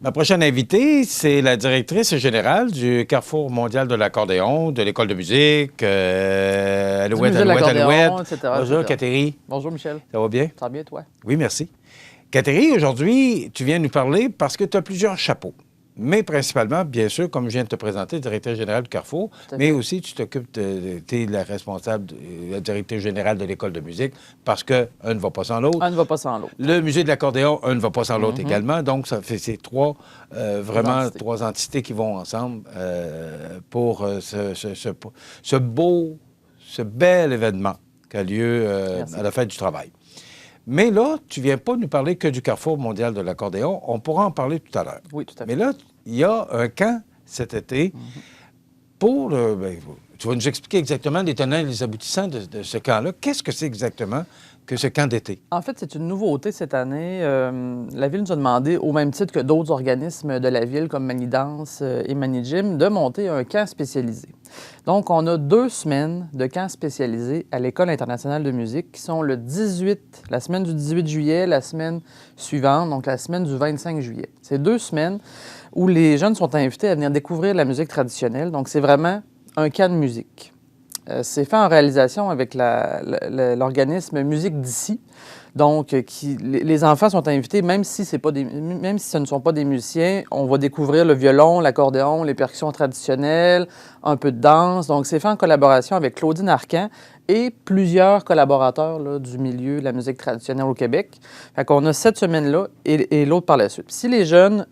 Ma prochaine invitée, c'est la directrice générale du Carrefour mondial de l'accordéon, de l'École de musique, Alouette, etc. Bonjour, Catherine. Bonjour, Michel. Ça va bien? Ça va bien, toi? Oui, merci. Catherine, aujourd'hui, tu viens nous parler parce que tu as plusieurs chapeaux. Mais principalement, bien sûr, comme je viens de te présenter, directeur général du Carrefour, mais aussi tu t'occupes tu es la responsable, la directrice générale de l'École de musique, parce qu'un ne va pas sans l'autre. Un ne va pas sans l'autre. Le musée de l'accordéon, un ne va pas sans l'autre également. Donc, ça fait ces trois entités qui vont ensemble pour ce bel événement qui a lieu à la Fête du travail. Mais là, tu ne viens pas nous parler que du Carrefour mondial de l'accordéon. On pourra en parler tout à l'heure. Oui, tout à fait. Mais là, il y a un camp cet été pour tu vas nous expliquer exactement les tenants et les aboutissants de ce camp-là. Qu'est-ce que c'est exactement que ce camp d'été? En fait, c'est une nouveauté cette année. La Ville nous a demandé, au même titre que d'autres organismes de la Ville, comme Manidance et Manigym, de monter un camp spécialisé. Donc, on a 2 semaines de camp spécialisé à l'École internationale de musique qui sont la semaine du 18 juillet, la semaine suivante, donc la semaine du 25 juillet. C'est 2 semaines où les jeunes sont invités à venir découvrir la musique traditionnelle. Donc, c'est vraiment un camp de musique. C'est fait en réalisation avec l'organisme Musique d'ici. Donc, les enfants sont invités, même si ce ne sont pas des musiciens, on va découvrir le violon, l'accordéon, les percussions traditionnelles, un peu de danse. Donc, c'est fait en collaboration avec Claudine Arcan et plusieurs collaborateurs là, du milieu de la musique traditionnelle au Québec. Fait qu'on a cette semaine-là et l'autre par la suite. Si les jeunes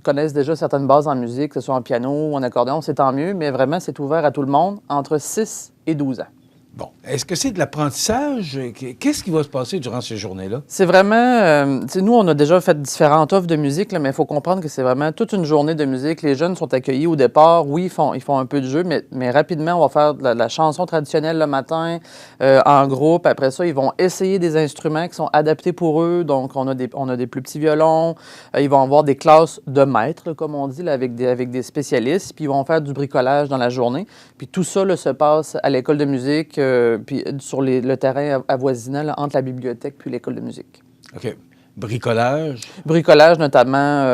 connaissent déjà certaines bases en musique, que ce soit en piano ou en accordéon, c'est tant mieux, mais vraiment, c'est ouvert à tout le monde entre 6 et 12 ans. Bon. Est-ce que c'est de l'apprentissage? Qu'est-ce qui va se passer durant ces journées-là? C'est vraiment... nous, on a déjà fait différentes offres de musique, là, mais il faut comprendre que c'est vraiment toute une journée de musique. Les jeunes sont accueillis au départ. Oui, ils font un peu de jeu, mais rapidement, on va faire de la chanson traditionnelle le matin en groupe. Après ça, ils vont essayer des instruments qui sont adaptés pour eux. Donc, on a des plus petits violons. Ils vont avoir des classes de maîtres, là, comme on dit, là, avec des spécialistes. Puis, ils vont faire du bricolage dans la journée. Puis, tout ça là, se passe à l'École de musique puis sur le terrain avoisinant là, entre la bibliothèque puis l'École de musique. OK. Bricolage. Bricolage, notamment,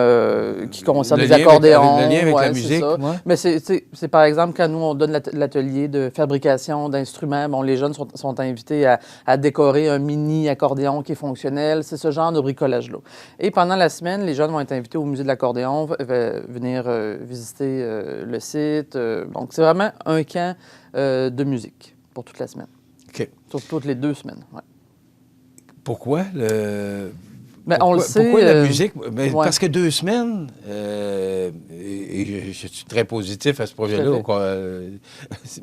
qui concerne les accordéons. Le lien avec la musique. Ouais. Mais c'est par exemple, quand nous, on donne l'atelier de fabrication d'instruments, bon, les jeunes sont invités à décorer un mini-accordéon qui est fonctionnel. C'est ce genre de bricolage-là. Et pendant la semaine, les jeunes vont être invités au musée de l'accordéon, venir visiter le site. Donc, c'est vraiment un camp de musique pour toute la semaine. OK. Sur toutes les 2 semaines, oui. Pourquoi on le sait. Pourquoi la musique? Mais ouais. Parce que 2 semaines, et je suis très positif à ce projet-là,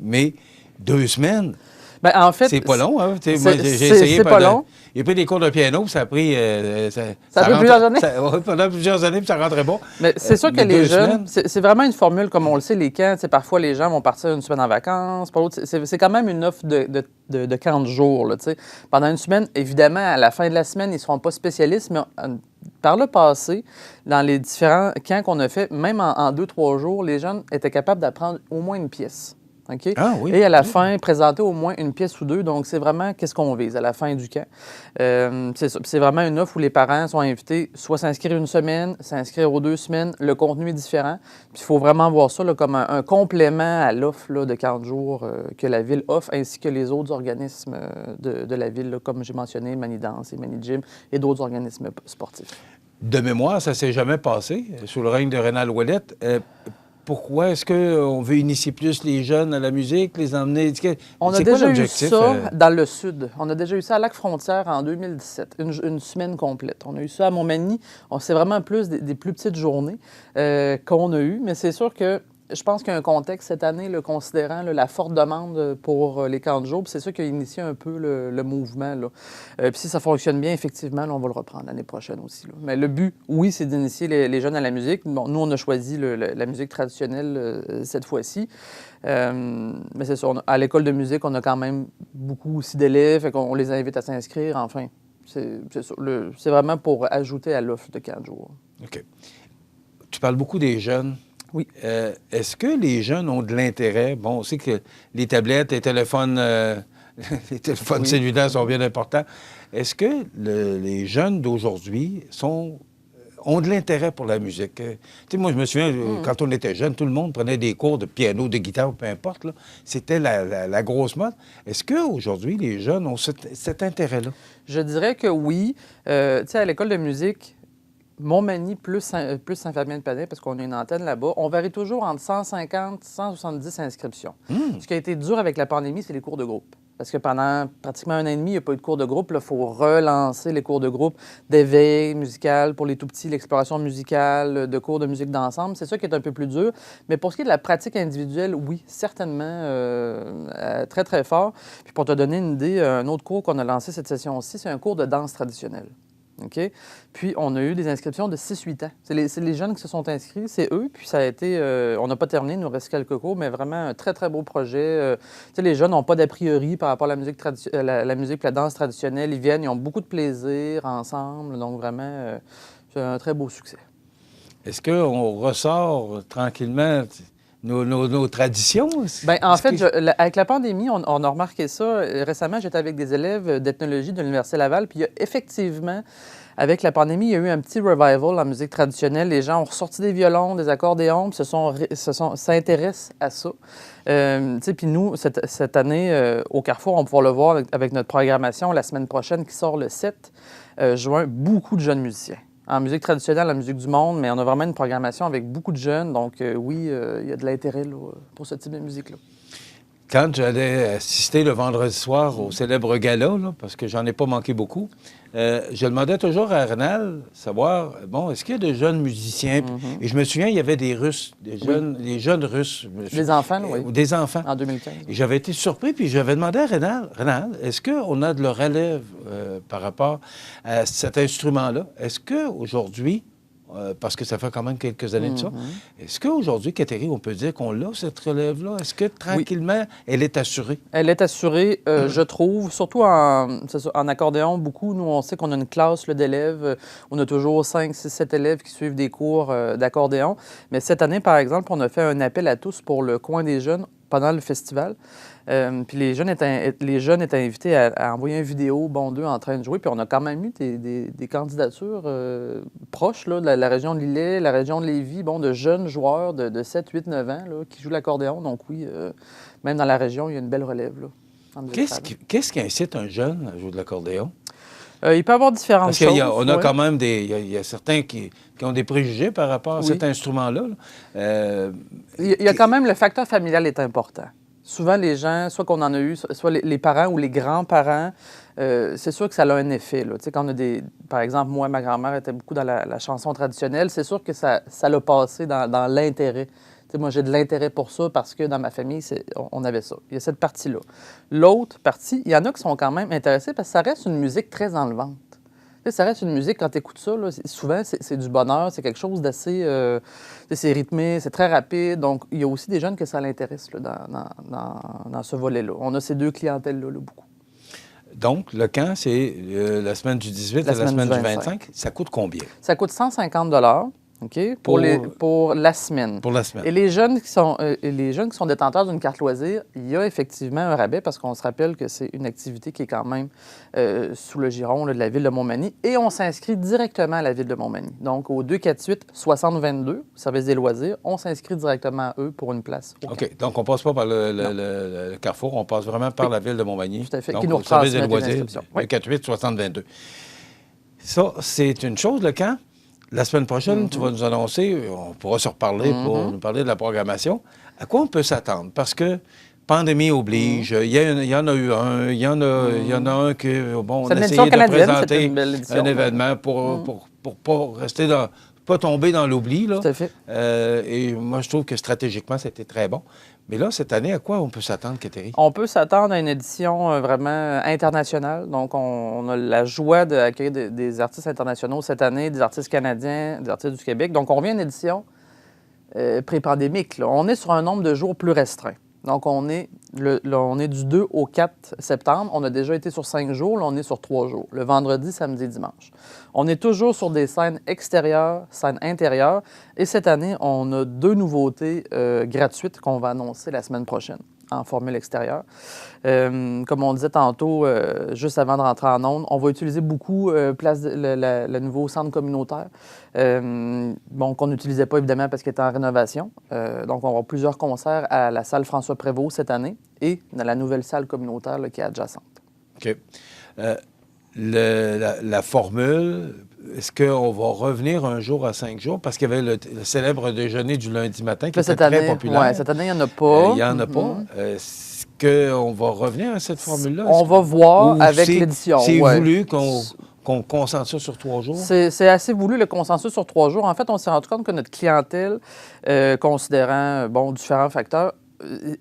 mais 2 semaines, bien, en fait, c'est pas long. Hein? J'ai essayé. C'est pas long. J'ai pris des cours de piano, puis ça a pris... ça a pris plusieurs années? Pendant plusieurs années, puis ça rentrait pas. Mais c'est sûr que les jeunes, c'est vraiment une formule, comme on le sait, les camps, parfois les gens vont partir une semaine en vacances, pour l'autre, c'est quand même une offre de 40 jours. Là, pendant une semaine, évidemment, à la fin de la semaine, ils ne seront pas spécialistes, mais par le passé, dans les différents camps qu'on a fait, même en 2-3 jours, les jeunes étaient capables d'apprendre au moins une pièce. Okay? Ah, oui. Et à la fin, présenter au moins une pièce ou 2. Donc, c'est vraiment qu'est-ce qu'on vise à la fin du camp. C'est vraiment une offre où les parents sont invités soit s'inscrire une semaine, s'inscrire aux 2 semaines. Le contenu est différent. Puis, il faut vraiment voir ça là, comme un complément à l'offre là, de 40 jours que la Ville offre, ainsi que les autres organismes de la Ville, là, comme j'ai mentionné, Manidance et Manigym, et d'autres organismes sportifs. De mémoire, ça ne s'est jamais passé sous le règne de Rénal Ouellette. Pourquoi est-ce qu'on veut initier plus les jeunes à la musique, les emmener? On a déjà eu ça dans le Sud. On a déjà eu ça à Lac-Frontière en 2017, une semaine complète. On a eu ça à Montmagny. C'est vraiment plus des plus petites journées qu'on a eues, mais c'est sûr que je pense qu'il y a un contexte cette année, là, considérant là, la forte demande pour les camps de jour. C'est ça qui a initié un peu le mouvement. Puis si ça fonctionne bien, effectivement, là, on va le reprendre l'année prochaine aussi. Là. Mais le but, oui, c'est d'initier les jeunes à la musique. Bon, nous, on a choisi la musique traditionnelle cette fois-ci. Mais c'est ça, à l'École de musique, on a quand même beaucoup aussi d'élèves, fait qu'on les invite à s'inscrire. Enfin, c'est ça. C'est vraiment pour ajouter à l'offre de camps de jour. OK. Tu parles beaucoup des jeunes. Oui. Est-ce que les jeunes ont de l'intérêt? Bon, on sait que les tablettes, les téléphones oui. Cellulaires sont bien importants. Est-ce que les jeunes d'aujourd'hui ont de l'intérêt pour la musique. Tu sais, moi, je me souviens, quand on était jeune, tout le monde prenait des cours de piano, de guitare, peu importe. C'était la grosse mode. Est-ce qu'aujourd'hui, les jeunes ont cet intérêt-là? Je dirais que oui. Tu sais, à l'école de musique, Montmagny plus Saint-Fabien-de-Panet, parce qu'on a une antenne là-bas, on varie toujours entre 150 et 170 inscriptions. Ce qui a été dur avec la pandémie, c'est les cours de groupe. Parce que pendant pratiquement un an et demi, il n'y a pas eu de cours de groupe. Il faut relancer les cours de groupe d'éveil musical pour les tout-petits, l'exploration musicale, de cours de musique d'ensemble. C'est ça qui est un peu plus dur. Mais pour ce qui est de la pratique individuelle, oui, certainement, très, très fort. Puis pour te donner une idée, un autre cours qu'on a lancé cette session-ci, c'est un cours de danse traditionnelle. OK? Puis, on a eu des inscriptions de 6-8 ans. C'est les jeunes qui se sont inscrits, c'est eux. Puis, ça a été... on n'a pas terminé, il nous reste quelques cours, mais vraiment un très, très beau projet. Tu sais, les jeunes n'ont pas d'a priori par rapport à la musique, la musique et la danse traditionnelle. Ils viennent, ils ont beaucoup de plaisir ensemble. Donc, vraiment, c'est un très beau succès. Est-ce qu'on ressort tranquillement nos traditions? Bien, en fait, avec la pandémie, on a remarqué ça. Récemment, j'étais avec des élèves d'ethnologie de l'Université Laval, puis il y a effectivement, avec la pandémie, il y a eu un petit revival en musique traditionnelle. Les gens ont ressorti des violons, des accordéons, puis s'intéressent à ça. Tu sais, puis nous, cette année, au Carrefour, on va pouvoir le voir avec notre programmation la semaine prochaine qui sort le 7 juin, beaucoup de jeunes musiciens. En musique traditionnelle, en musique du monde, mais on a vraiment une programmation avec beaucoup de jeunes. Donc, oui, il y a de l'intérêt pour ce type de musique-là. Quand j'allais assister le vendredi soir au célèbre gala, parce que j'en ai pas manqué beaucoup, je demandais toujours à Renal, savoir, bon, est-ce qu'il y a de jeunes musiciens? Et je me souviens, il y avait des Russes, des jeunes Russes. Des enfants, oui. Des enfants. En 2015. Et j'avais été surpris, puis j'avais demandé à Renal, est-ce qu'on a de la relève par rapport à cet instrument-là? Est-ce qu'aujourd'hui, parce que ça fait quand même quelques années de ça. Est-ce qu'aujourd'hui, Kateri, on peut dire qu'on l'a, cette relève-là? Est-ce que tranquillement, elle est assurée? Elle est assurée, je trouve, surtout en accordéon, beaucoup. Nous, on sait qu'on a une classe d'élèves. On a toujours 5, 6, 7 élèves qui suivent des cours d'accordéon. Mais cette année, par exemple, on a fait un appel à tous pour le coin des jeunes pendant le festival. Puis les jeunes étaient invités à envoyer une vidéo, d'eux en train de jouer. Puis on a quand même eu des candidatures proches là, de la région de Lillet, la région de Lévis, de jeunes joueurs de 7, 8, 9 ans là, qui jouent l'accordéon. Donc oui, même dans la région, il y a une belle relève. Là, Qu'est-ce qui incite un jeune à jouer de l'accordéon? Il peut y avoir différentes choses. Parce qu'on a quand même il y a certains qui ont des préjugés par rapport à cet instrument-là. Il y a quand même le facteur familial est important. Souvent, les gens, soit qu'on en a eu, soit les parents ou les grands-parents, c'est sûr que ça a un effet. Là. Tu sais, quand on a par exemple, moi, ma grand-mère était beaucoup dans la chanson traditionnelle, c'est sûr que ça l'a passé dans l'intérêt. Tu sais, moi, j'ai de l'intérêt pour ça parce que dans ma famille, on avait ça. Il y a cette partie-là. L'autre partie, il y en a qui sont quand même intéressés parce que ça reste une musique très enlevante. Tu sais, ça reste une musique, quand tu écoutes ça, là, souvent, c'est du bonheur, c'est quelque chose d'assez... c'est rythmé, c'est très rapide. Donc, il y a aussi des jeunes que ça l'intéresse là, dans ce volet-là. On a ces deux clientèles-là, beaucoup. Donc, le camp, c'est la semaine du 18 et la semaine du 25. Ça coûte combien? Ça coûte 150 OK, pour la semaine. Pour la semaine. Et les jeunes qui sont détenteurs d'une carte loisir, il y a effectivement un rabais parce qu'on se rappelle que c'est une activité qui est quand même sous le giron de la ville de Montmagny et on s'inscrit directement à la ville de Montmagny. Donc, au 248-6022, au service des loisirs, on s'inscrit directement à eux pour une place. OK, donc on ne passe pas par le Carrefour, on passe vraiment par la ville de Montmagny. Tout à fait, donc, qui nous au service des loisirs. 248-6022. Ça, c'est une chose, le camp. La semaine prochaine, tu vas nous annoncer, on pourra se reparler pour nous parler de la programmation. À quoi on peut s'attendre? Parce que pandémie oblige, il y en a eu un, il y en a un que, on a essayé de présenter un événement pour pas rester pas tomber dans l'oubli. Tout à fait. Et moi, je trouve que stratégiquement, c'était très bon. Mais là, cette année, à quoi on peut s'attendre, Kateri? On peut s'attendre à une édition vraiment internationale. Donc, on a la joie d'accueillir des artistes internationaux cette année, des artistes canadiens, des artistes du Québec. Donc, on revient à une édition pré-pandémique. On est sur un nombre de jours plus restreint. Donc, on est du 2 au 4 septembre. On a déjà été sur 5 jours. Là, on est sur 3 jours. Le vendredi, samedi, dimanche. On est toujours sur des scènes extérieures, scènes intérieures. Et cette année, on a 2 nouveautés gratuites qu'on va annoncer la semaine prochaine. en formule extérieure. Comme on disait tantôt, juste avant de rentrer en ondes, on va utiliser beaucoup le nouveau centre communautaire, qu'on n'utilisait pas évidemment parce qu'il était en rénovation. Donc, on va avoir plusieurs concerts à la salle François Prévost cette année et dans la nouvelle salle communautaire là, qui est adjacente. OK. La formule, est-ce qu'on va revenir un jour à 5 jours? Parce qu'il y avait le célèbre déjeuner du lundi matin qui était très populaire. Oui, cette année, il n'y en a pas. Il n'y en a pas. Est-ce qu'on va revenir à cette formule-là? On va voir avec l'édition. C'est voulu qu'on concentre ça sur 3 jours? C'est assez voulu, le consensus sur 3 jours. En fait, on s'est rendu compte que notre clientèle, considérant différents facteurs,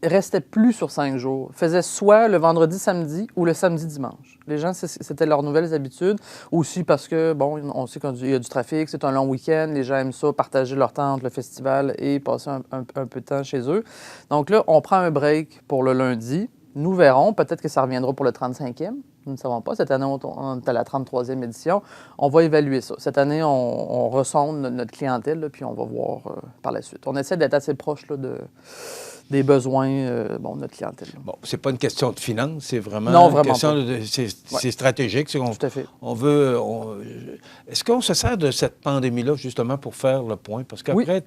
restait plus sur 5 jours. Faisait soit le vendredi, samedi ou le samedi, dimanche. Les gens, c'était leurs nouvelles habitudes. Aussi parce que, on sait qu'il y a du trafic, c'est un long week-end, les gens aiment ça, partager leur tente, le festival et passer un peu de temps chez eux. Donc là, on prend un break pour le lundi. Nous verrons. Peut-être que ça reviendra pour le 35e. Nous ne savons pas. Cette année, on est à la 33e édition. On va évaluer ça. Cette année, on ressonde notre clientèle, là, puis on va voir par la suite. On essaie d'être assez proche là, des besoins de notre clientèle. Bon, c'est pas une question de finance, c'est vraiment une question c'est stratégique. Tout à fait. Est-ce qu'on se sert de cette pandémie-là justement pour faire le point? Parce qu'après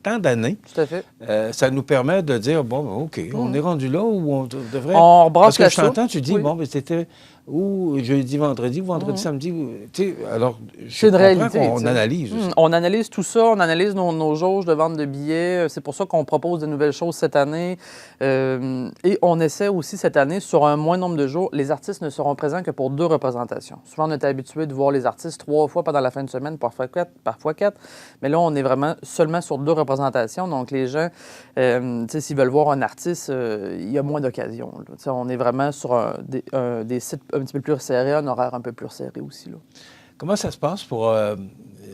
tant d'années, tout à fait. Ça nous permet de dire, OK, on est rendu là où on devrait... On rebrasse Parce que je t'entends, tu dis, mais c'était ou jeudi, vendredi, ou vendredi, samedi. Alors, c'est une réalité. On analyse aussi. On analyse tout ça, on analyse nos jauges de vente de billets. C'est pour ça qu'on propose de nouvelles choses cette année. Et on essaie aussi cette année, sur un moins nombre de jours, les artistes ne seront présents que pour 2 représentations. Souvent, on est habitué de voir les artistes 3 fois pendant la fin de semaine, parfois 4. Mais là, on est vraiment seulement sur 2 représentations. Donc, les gens, s'ils veulent voir un artiste, il y a moins d'occasions. On est vraiment sur des sites un petit peu plus serré, un horaire un peu plus serré aussi. Là. Comment ça se passe pour,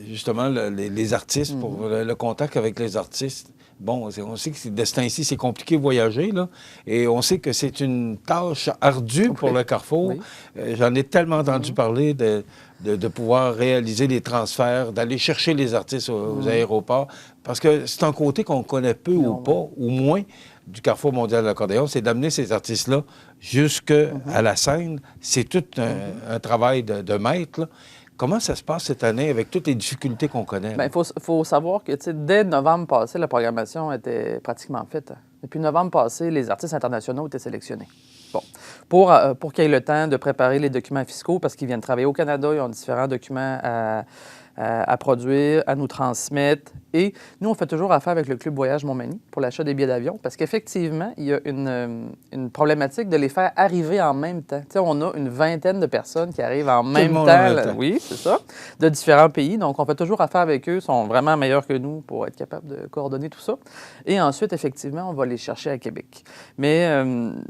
justement, les artistes, pour le contact avec les artistes? Bon, on sait que de ce temps-ci, c'est compliqué de voyager, là, et on sait que c'est une tâche ardue pour le Carrefour. Oui. J'en ai tellement entendu parler de pouvoir réaliser les transferts, d'aller chercher les artistes aux aéroports, parce que c'est un côté qu'on connaît peu ou pas, ou moins, du Carrefour mondial de l'accordéon, c'est d'amener ces artistes-là jusqu'à la scène. C'est tout un travail de maître, là. Comment ça se passe cette année avec toutes les difficultés qu'on connaît? Bien, il faut savoir que dès novembre passé, la programmation était pratiquement faite. Depuis novembre passé, les artistes internationaux étaient sélectionnés. Bon. Pour qu'il y ait le temps de préparer les documents fiscaux, parce qu'ils viennent travailler au Canada, ils ont différents documents à produire, à nous transmettre. Et nous, on fait toujours affaire avec le Club Voyage Montmagny pour l'achat des billets d'avion, parce qu'effectivement, il y a une problématique de les faire arriver en même temps. Tu sais, on a une vingtaine de personnes qui arrivent en même temps. Oui, c'est ça, de différents pays. Donc, on fait toujours affaire avec eux. Ils sont vraiment meilleurs que nous pour être capables de coordonner tout ça. Et ensuite, effectivement, on va les chercher à Québec. Mais,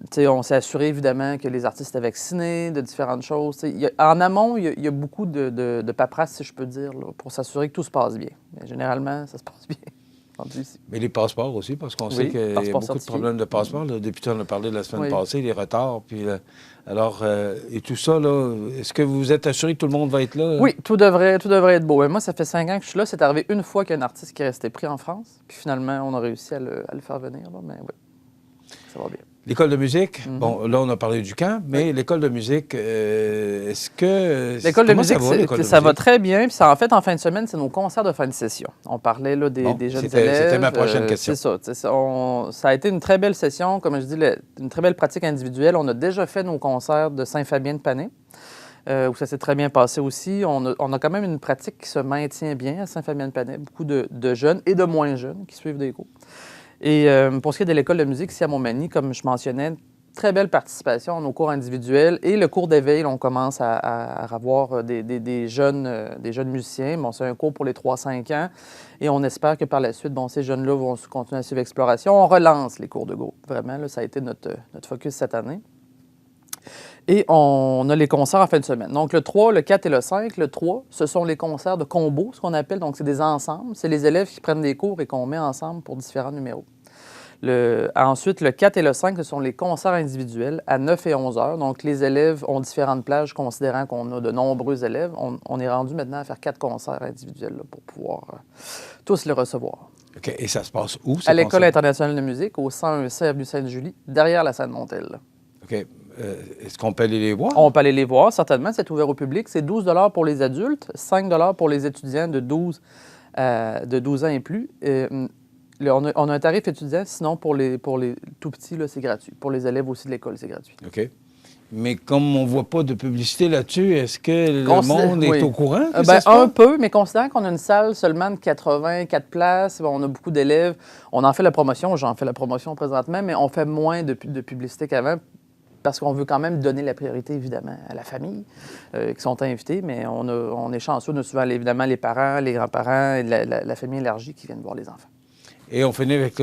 tu sais, on s'est assuré, évidemment, que les artistes étaient vaccinés, de différentes choses. En amont, il y a beaucoup de paperasse, si je peux dire, là, pour s'assurer que tout se passe bien. Mais généralement, ça se passe bien. Mais les passeports aussi, parce qu'on sait qu'il y a beaucoup de problèmes de passeports. Le député en a parlé la semaine passée, les retards. Puis, et tout ça, là, est-ce que vous vous êtes assuré que tout le monde va être là? Oui, tout devrait être beau. Mais moi, ça fait 5 ans que je suis là. C'est arrivé une fois qu'il y a un artiste qui est resté pris en France. Puis finalement, on a réussi à le faire venir. Là. Mais oui, ça va bien. L'école de musique, bon, là, on a parlé du camp, mais l'école de musique, est-ce que... L'école de musique, ça va très bien. Puis en fait, en fin de semaine, c'est nos concerts de fin de session. On parlait là, des jeunes élèves. C'était ma prochaine question. C'est ça. Ça a été une très belle session. Comme je dis, une très belle pratique individuelle. On a déjà fait nos concerts de Saint-Fabien-de-Panet, où ça s'est très bien passé aussi. On a quand même une pratique qui se maintient bien à Saint-Fabien-de-Panet. Beaucoup de jeunes et de moins jeunes qui suivent des cours. Et pour ce qui est de l'école de musique ici à Montmagny, comme je mentionnais, très belle participation aux cours individuels et le cours d'éveil, on commence à avoir des jeunes musiciens. Bon, c'est un cours pour les 3-5 ans et on espère que par la suite, ces jeunes-là vont continuer à suivre l'exploration. On relance les cours de groupe. Vraiment, là, ça a été notre focus cette année. Et on a les concerts en fin de semaine. Donc, le 3, le 4 et le 5. Le 3, ce sont les concerts de combo, ce qu'on appelle. Donc, c'est des ensembles. C'est les élèves qui prennent des cours et qu'on met ensemble pour différents numéros. Ensuite, le 4 et le 5, ce sont les concerts individuels à 9 et 11 heures. Donc, les élèves ont différentes plages, considérant qu'on a de nombreux élèves. On est rendu maintenant à faire 4 concerts individuels là, pour pouvoir tous les recevoir. OK. Et ça se passe où, ce À l'École concert? internationale de musique, au 101C avenue Sainte-Julie, derrière la scène Montel. OK. Est-ce qu'on peut aller les voir? On peut aller les voir, certainement. C'est ouvert au public. C'est 12 pour les adultes, 5 pour les étudiants de 12 ans et plus. On a un tarif étudiant, sinon pour les tout petits, c'est gratuit. Pour les élèves aussi de l'école, c'est gratuit. OK. Mais comme on ne voit pas de publicité là-dessus, est-ce que le monde est au courant que ça se un passe? peu, mais considérant qu'on a une salle seulement de 84 places, on a beaucoup d'élèves, on en fait la promotion, j'en fais la promotion présentement, mais on fait moins de publicité qu'avant parce qu'on veut quand même donner la priorité, évidemment, à la famille qui sont invités, mais on est chanceux, on a souvent, évidemment, les parents, les grands-parents et la famille élargie qui viennent voir les enfants. Et on finit avec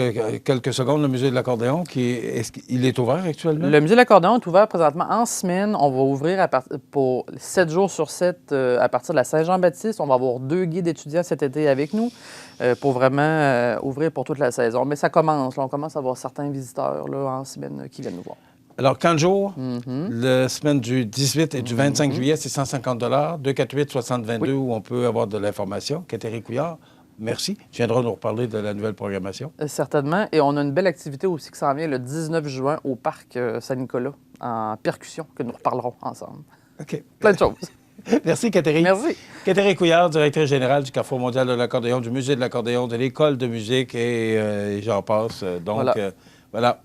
quelques secondes, le musée de l'accordéon, est-ce qu'il est ouvert actuellement? Le musée de l'accordéon est ouvert présentement en semaine. On va ouvrir pour 7 jours sur 7 à partir de la Saint-Jean-Baptiste. On va avoir 2 guides étudiants cet été avec nous pour vraiment ouvrir pour toute la saison. Mais ça commence. Là, on commence à avoir certains visiteurs là, en semaine qui viennent nous voir. Alors, 15 jours, la semaine du 18 et du 25 juillet, c'est 150 248-6022 Oui. où on peut avoir de l'information. Catherine Couillard, merci. Tu viendras nous reparler de la nouvelle programmation. Certainement. Et on a une belle activité aussi qui s'en vient le 19 juin au parc Saint-Nicolas en percussion que nous reparlerons ensemble. OK. Plein de choses. Merci, Catherine. Merci. Catherine Couillard, directrice générale du Carrefour mondial de l'accordéon, du Musée de l'accordéon, de l'École de musique et j'en passe. Donc, voilà.